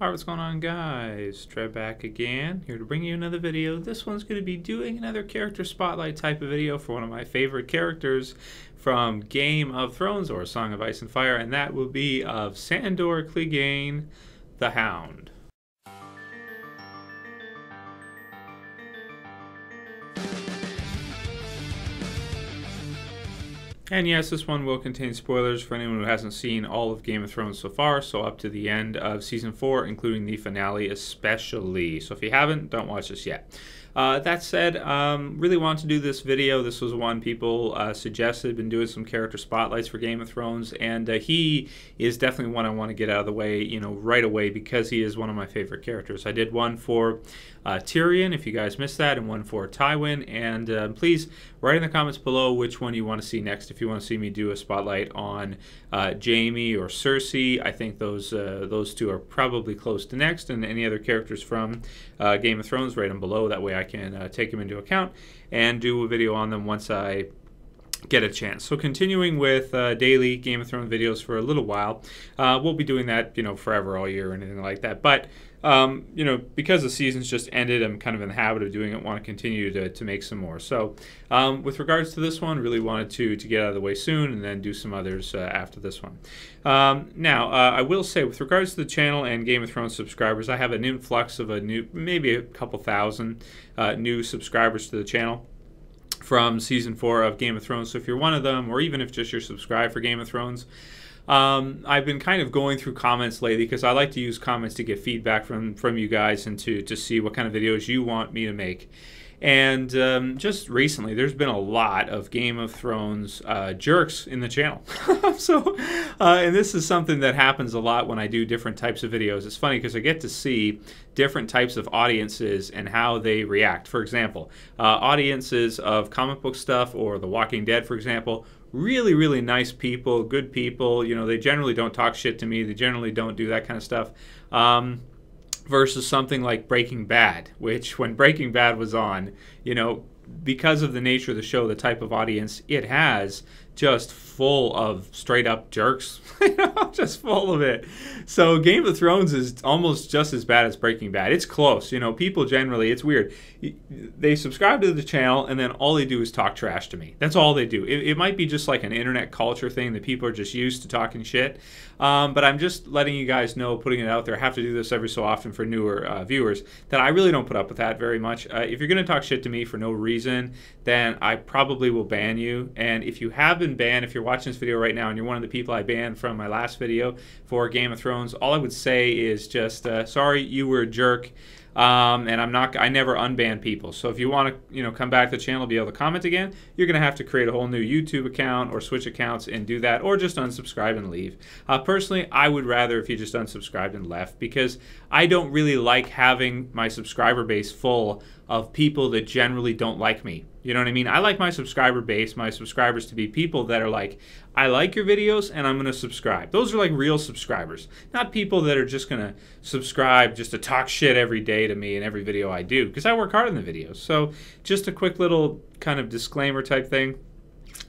Alright, what's going on, guys? Trev back again, here to bring you another video. This one's going to be doing another character spotlight type of video for one of my favorite characters from Game of Thrones, or Song of Ice and Fire, and that will be of Sandor Clegane, the Hound. And yes, this one will contain spoilers for anyone who hasn't seen all of Game of Thrones so far, so up to the end of Season 4, including the finale especially. So if you haven't, don't watch this yet. That said, really want to do this video. This was one people suggested. Been doing some character spotlights for Game of Thrones, and he is definitely one I want to get out of the way, you know, right away, because he is one of my favorite characters. I did one for Tyrion, if you guys missed that, and one for Tywin. And please write in the comments below which one you want to see next. If you want to see me do a spotlight on Jaime or Cersei, I think those two are probably close to next. And any other characters from Game of Thrones, write them below. That way I can take them into account and do a video on them once I get a chance. So continuing with daily Game of Thrones videos for a little while. We'll be doing that, you know, forever, all year or anything like that. But you know, because the season's just ended, I'm kind of in the habit of doing it. Want to continue to make some more. So with regards to this one, really wanted to get out of the way soon, and then do some others after this one. Now I will say, with regards to the channel and Game of Thrones subscribers, I have an influx of maybe a couple thousand new subscribers to the channel from Season 4 of Game of Thrones. So if you're one of them, or even if just you're subscribed for Game of Thrones, I've been kind of going through comments lately, because I like to use comments to get feedback from you guys, and to see what kind of videos you want me to make. And just recently, there's been a lot of Game of Thrones jerks in the channel. And this is something that happens a lot when I do different types of videos. It's funny because I get to see different types of audiences and how they react. For example, audiences of comic book stuff or The Walking Dead, for example, really, really nice people, good people. You know, they generally don't talk shit to me. They generally don't do that kind of stuff. Versus something like Breaking Bad, which when Breaking Bad was on, you know, because of the nature of the show, the type of audience it has, just full of straight up jerks, you know, just full of it. So Game of Thrones is almost just as bad as Breaking Bad. It's close, you know. People generally, it's weird, they subscribe to the channel and then all they do is talk trash to me. That's all they do. It might be just like an internet culture thing that people are just used to talking shit. But I'm just letting you guys know, putting it out there. I have to do this every so often for newer viewers, that I really don't put up with that very much. If you're going to talk shit to me for no reason, then I probably will ban you. And if you have been banned, if you're watching this video right now and you're one of the people I banned from my last video for Game of Thrones, all I would say is just sorry, you were a jerk. And I never unban people. So if you want to, you know, come back to the channel, be able to comment again, you're going to have to create a whole new YouTube account or switch accounts and do that, or just unsubscribe and leave. Personally, I would rather if you just unsubscribed and left, because I don't really like having my subscriber base full of people that generally don't like me. You know what I mean? I like my subscriber base, my subscribers, to be people that are like, I like your videos and I'm going to subscribe. Those are like real subscribers, not people that are just going to subscribe just to talk shit every day to me in every video I do, because I work hard in the videos. So just a quick little kind of disclaimer type thing.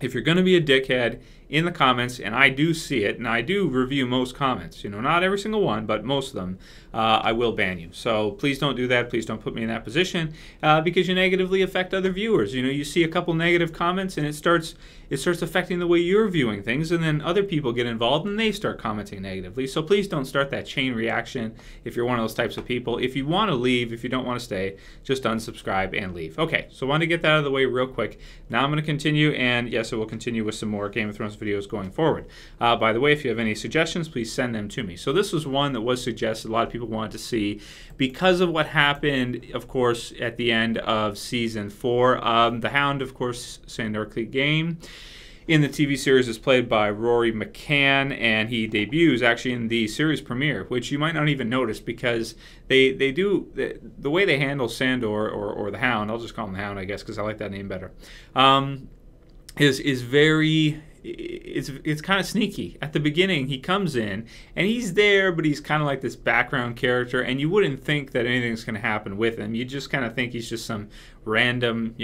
If you're going to be a dickhead in the comments, and I do see it, and I do review most comments, you know, not every single one, but most of them, I will ban you. So please don't do that. Please don't put me in that position, because you negatively affect other viewers. You know, you see a couple negative comments, and it starts affecting the way you're viewing things, and then other people get involved, and they start commenting negatively. So please don't start that chain reaction if you're one of those types of people. If you want to leave, if you don't want to stay, just unsubscribe and leave. Okay, so I want to get that out of the way real quick. Now I'm going to continue, and yes, I will continue with some more Game of Thrones videos going forward. By the way, if you have any suggestions, please send them to me. So this was one that was suggested. A lot of people wanted to see, because of what happened, of course, at the end of Season 4. The Hound, of course, Sandor Clegane, in the TV series is played by Rory McCann, and he debuts actually in the series premiere, which you might not even notice, because they do the way they handle Sandor, or the Hound. I'll just call him the Hound, I guess, because I like that name better. Is very it's kind of sneaky. At the beginning, he comes in and he's there, but he's kind of like this background character, and you wouldn't think that anything's going to happen with him. You just kind of think he's just some random,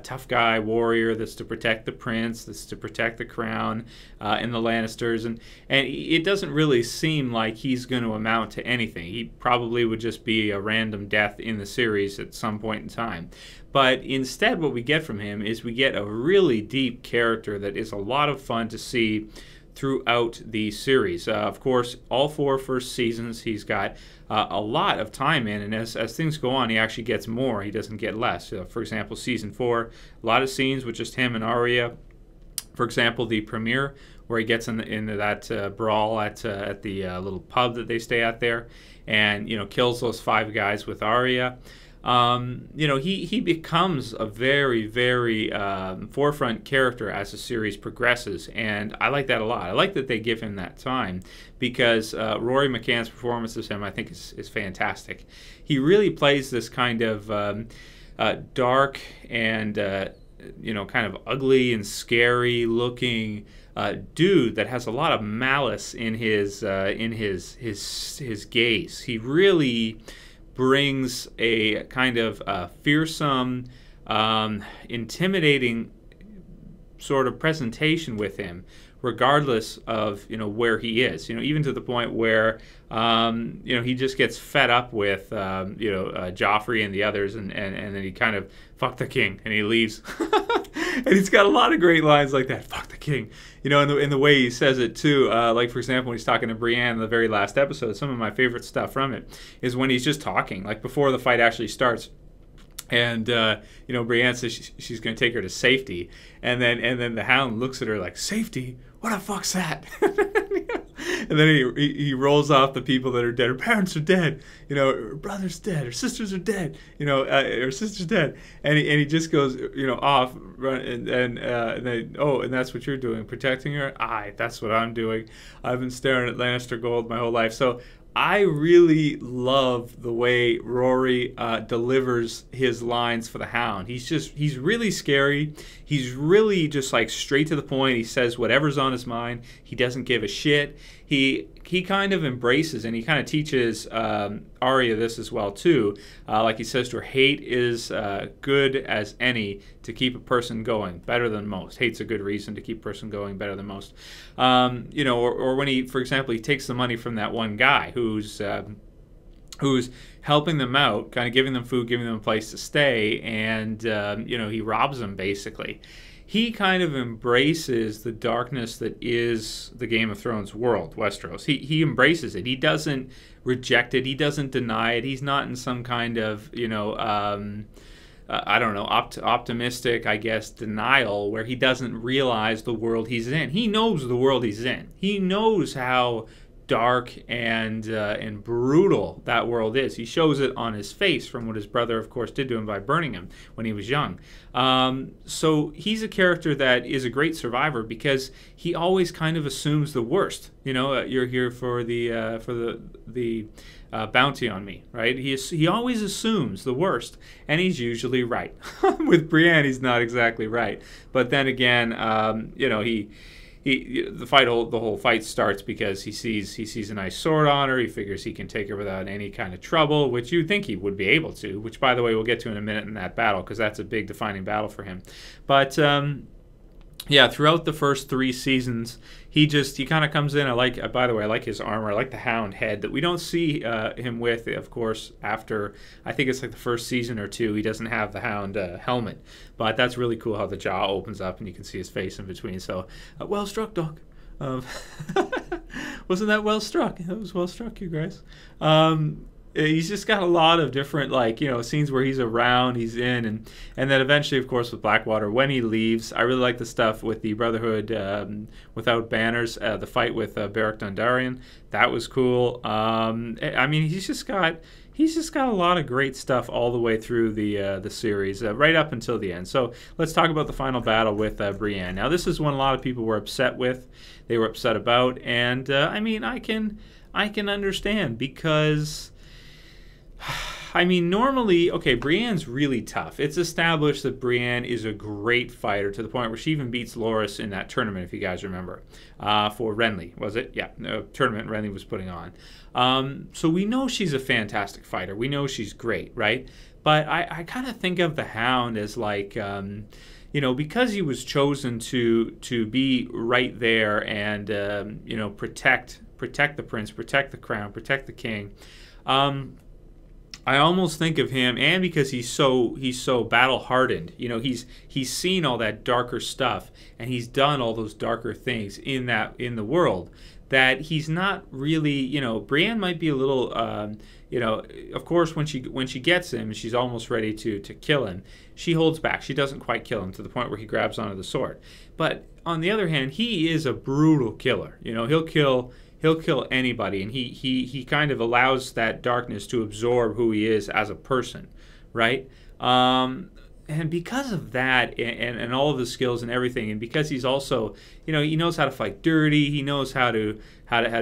tough guy warrior that's to protect the prince, that's to protect the crown and the Lannisters, and it doesn't really seem like he's going to amount to anything. He probably would just be a random death in the series at some point in time. But instead, what we get from him is we get a really deep character that is a lot of fun to see throughout the series. Of course, all 4 first seasons, he's got a lot of time in, and as things go on, he actually gets more. He doesn't get less. For example, season 4, a lot of scenes with just him and Arya. For example, the premiere, where he gets into that brawl at the little pub that they stay at there, and kills those 5 guys with Arya. He becomes a very, very forefront character as the series progresses, and I like that a lot. I like that they give him that time, because Rory McCann's performance as him, I think, is fantastic. He really plays this kind of dark and kind of ugly and scary looking dude that has a lot of malice in his gaze. He really brings a kind of fearsome, intimidating sort of presentation with him, regardless of where he is. Even to the point where he just gets fed up with Joffrey and the others, and then he kind of fuck the king and he leaves. And he's got a lot of great lines like that. Fuck the king. In the way he says it too. Like, for example, when he's talking to Brienne in the very last episode, some of my favorite stuff from it is when he's just talking, like before the fight actually starts. And Brienne says she's going to take her to safety, and then the Hound looks at her like, safety? What the fuck's that? And then he rolls off the people that are dead. Her parents are dead. Her brother's dead. Her sisters are dead. Her sister's dead. And he just goes off. And then, oh, and that's what you're doing, protecting her? Aye, that's what I'm doing. I've been staring at Lannister gold my whole life. So I really love the way Rory delivers his lines for the Hound. He's really scary. He's really just like straight to the point. He says whatever's on his mind. He doesn't give a shit. He kind of embraces, and he kind of teaches Arya this as well too. Like he says to her, hate is good as any to keep a person going, better than most. Hate's a good reason to keep a person going, better than most. Or when he, for example, he takes the money from that one guy who's helping them out, kind of giving them food, giving them a place to stay, and he robs them basically. He kind of embraces the darkness that is the Game of Thrones world, Westeros. He embraces it. He doesn't reject it. He doesn't deny it. He's not in some kind of, optimistic, I guess, denial where he doesn't realize the world he's in. He knows the world he's in. He knows how dark and brutal that world is. He shows it on his face from what his brother, of course, did to him by burning him when he was young. So he's a character that is a great survivor because he always kind of assumes the worst. You're here for the bounty on me, right? He always assumes the worst, and he's usually right. With Brienne, he's not exactly right, but then again, the whole fight starts because he sees a nice sword on her. He figures he can take her without any kind of trouble, which you'd think he would be able to, which, by the way, we'll get to in a minute in that battle because that's a big defining battle for him. But throughout the first 3 seasons, he kind of comes in. By the way, I like his armor. I like the Hound head that we don't see him with, of course, after, I think it's like the first season or 2. He doesn't have the Hound helmet. But that's really cool how the jaw opens up and you can see his face in between. So, well struck, dog. Wasn't that well struck? That was well struck, you guys. He's just got a lot of different, scenes where he's around, he's in, and then eventually, of course, with Blackwater, when he leaves, I really like the stuff with the Brotherhood without banners, the fight with Beric Dondarrion. That was cool. He's just got a lot of great stuff all the way through the series, right up until the end. So let's talk about the final battle with Brienne. Now, this is one a lot of people were upset with. They were upset about, and I can understand because I mean, normally, okay, Brienne's really tough. It's established that Brienne is a great fighter to the point where she even beats Loras in that tournament, if you guys remember, for Renly, was it? Yeah, tournament Renly was putting on. So we know she's a fantastic fighter. We know she's great, right? But I kind of think of the Hound as like, you know, because he was chosen to be right there and, you know, protect the prince, protect the crown, protect the king. I almost think of him, and because he's so battle hardened, you know, he's seen all that darker stuff, and he's done all those darker things in the world, that he's not really, you know, Brienne might be a little, you know, of course when she gets him, she's almost ready to kill him. She holds back. She doesn't quite kill him to the point where he grabs onto the sword. But on the other hand, he is a brutal killer. You know, he'll kill anybody, and he kind of allows that darkness to absorb who he is as a person, right? And because of that, and all of his skills and everything, and because he's also, you know, he knows how to fight dirty, he knows how to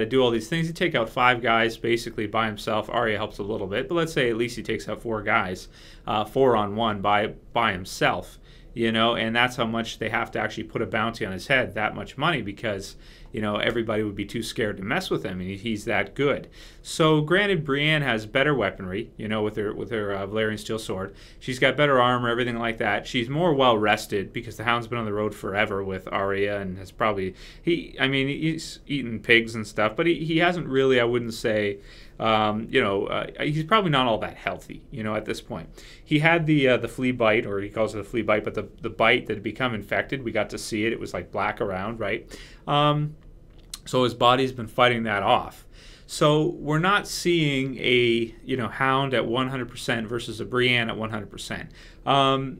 do all these things. He take out 5 guys basically by himself. Arya helps a little bit, but let's say at least he takes out 4 guys, 4-on-1 by himself. You know, and that's how much they have to actually put a bounty on his head, that much money, because, you know, everybody would be too scared to mess with him, and he's that good. So, granted, Brienne has better weaponry, you know, with her Valyrian steel sword. She's got better armor, everything like that. She's more well rested because the Hound's been on the road forever with Arya, and has probably he's eaten pigs and stuff, but he hasn't really, I wouldn't say. You know, he's probably not all that healthy, you know, at this point. He had the flea bite, or he calls it a flea bite, but the bite that had become infected, we got to see it. It was like black around, right? So his body's been fighting that off. So we're not seeing a, you know, Hound at 100% versus a Brienne at 100%.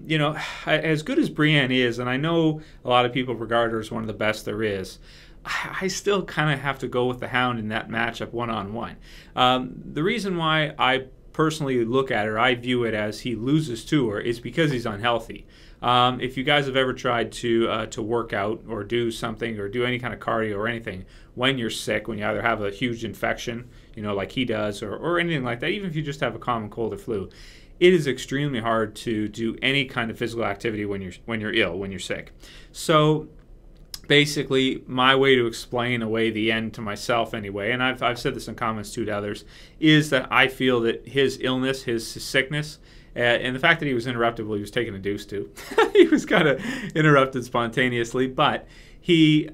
You know, as good as Brienne is, and I know a lot of people regard her as one of the best there is, I still kind of have to go with the Hound in that matchup one-on-one. The reason why I personally look at her, I view it as he loses to her, is because he's unhealthy. If you guys have ever tried to work out or do something or do any kind of cardio or anything when you're sick, when you either have a huge infection, you know, like he does, or anything like that, even if you just have a common cold or flu, it is extremely hard to do any kind of physical activity when you're ill, when you're sick. So basically, my way to explain away the end to myself anyway, and I've said this in comments too to others, is that I feel that his illness, his sickness, and the fact that he was interrupted while he was taking a deuce too, he was kind of interrupted spontaneously, but he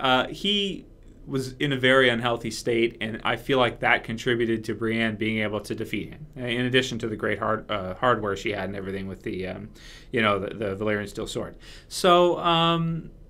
was in a very unhealthy state, and I feel like that contributed to Brienne being able to defeat him, in addition to the great hardware she had and everything with the, you know, the Valyrian steel sword. So,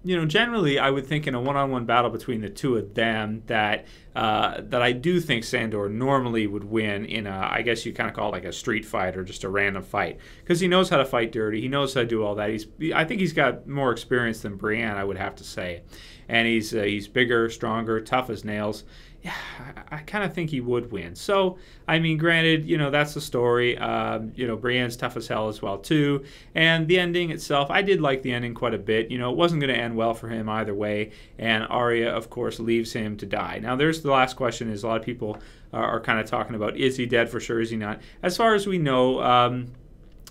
you know, generally, I would think in a one-on-one battle between the two of them that I do think Sandor normally would win in a, I guess you kind of call it like a street fight or just a random fight, because he knows how to fight dirty. He knows how to do all that. I think he's got more experience than Brienne, I would have to say, and he's bigger, stronger, tough as nails. Yeah, I kind of think he would win. So, I mean, granted, you know, that's the story. You know, Brienne's tough as hell as well, too. And the ending itself, I did like the ending quite a bit. You know, it wasn't going to end well for him either way. And Arya, of course, leaves him to die. Now, there's the last question is a lot of people are kind of talking about, is he dead for sure, is he not? As far as we know,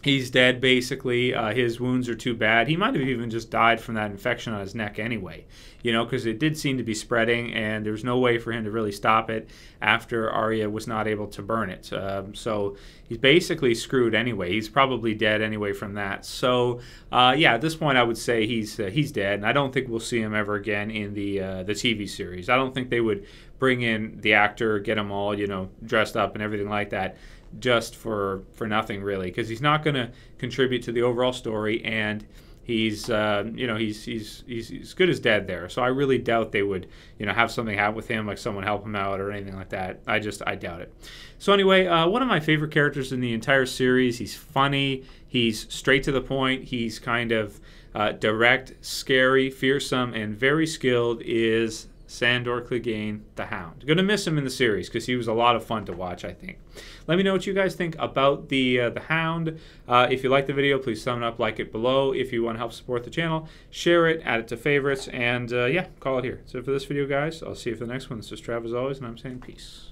he's dead, basically. His wounds are too bad. He might have even just died from that infection on his neck anyway, you know, because it did seem to be spreading, and there's no way for him to really stop it after Arya was not able to burn it. So he's basically screwed anyway. He's probably dead anyway from that. So, yeah, at this point I would say he's dead, and I don't think we'll see him ever again in the TV series. I don't think they would bring in the actor, get him all, you know, dressed up and everything like that, just for nothing really, because he's not going to contribute to the overall story, and he's you know, he's good as dead there. So I really doubt they would, you know, have something happen with him, like someone help him out or anything like that. I doubt it. So anyway, one of my favorite characters in the entire series. He's funny, he's straight to the point, he's kind of direct, scary, fearsome, and very skilled, is Sandor Clegane, the Hound. Going to miss him in the series because he was a lot of fun to watch, I think. Let me know what you guys think about the Hound. If you like the video, please thumb it up, like it below. If you want to help support the channel, share it, add it to favorites, and yeah, call it here. So for this video, guys, I'll see you for the next one. This is Trev as always, and I'm saying peace.